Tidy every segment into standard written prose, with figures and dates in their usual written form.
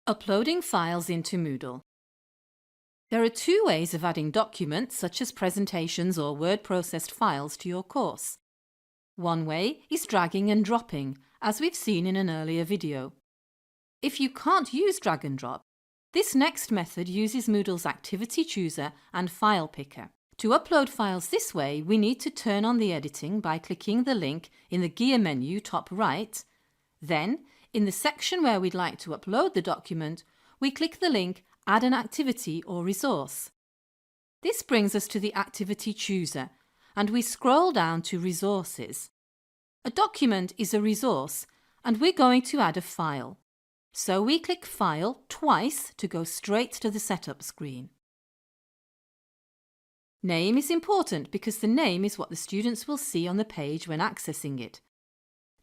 Uploading files into Moodle. There are two ways of adding documents such as presentations or word-processed files to your course. One way is dragging and dropping, as we've seen in an earlier video. If you can't use drag and drop, this next method uses Moodle's Activity Chooser and File Picker. To upload files this way, we need to turn on the editing by clicking the link in the gear menu top right. Then, in the section where we'd like to upload the document, we click the link Add an activity or resource. This brings us to the Activity Chooser, and we scroll down to Resources. A document is a resource, and we're going to add a file. So we click File twice to go straight to the setup screen. Name is important because the name is what the students will see on the page when accessing it.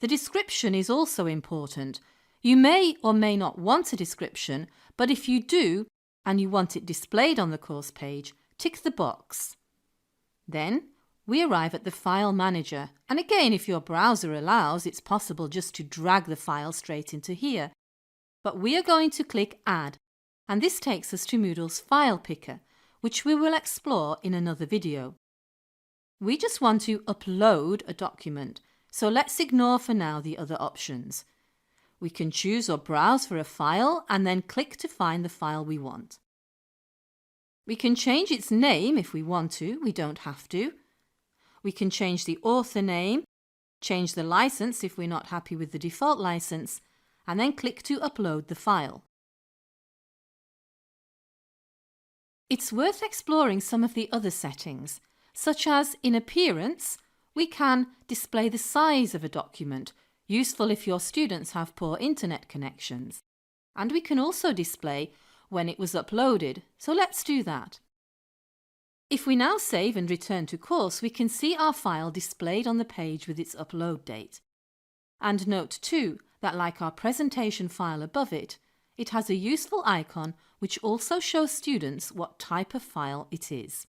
The description is also important. You may or may not want a description, but if you do and you want it displayed on the course page, tick the box. Then we arrive at the File Manager, and again, if your browser allows, it's possible just to drag the file straight into here. But we are going to click Add, and this takes us to Moodle's File Picker, which we will explore in another video. We just want to upload a document, so let's ignore for now the other options. We can choose or browse for a file and then click to find the file we want. We can change its name if we want to, we don't have to. We can change the author name, change the license if we're not happy with the default license, and then click to upload the file. It's worth exploring some of the other settings, such as in Appearance, we can display the size of a document, useful if your students have poor internet connections. And we can also display when it was uploaded, so let's do that. If we now save and return to course, we can see our file displayed on the page with its upload date. And note too that, like our presentation file above it, it has a useful icon which also shows students what type of file it is.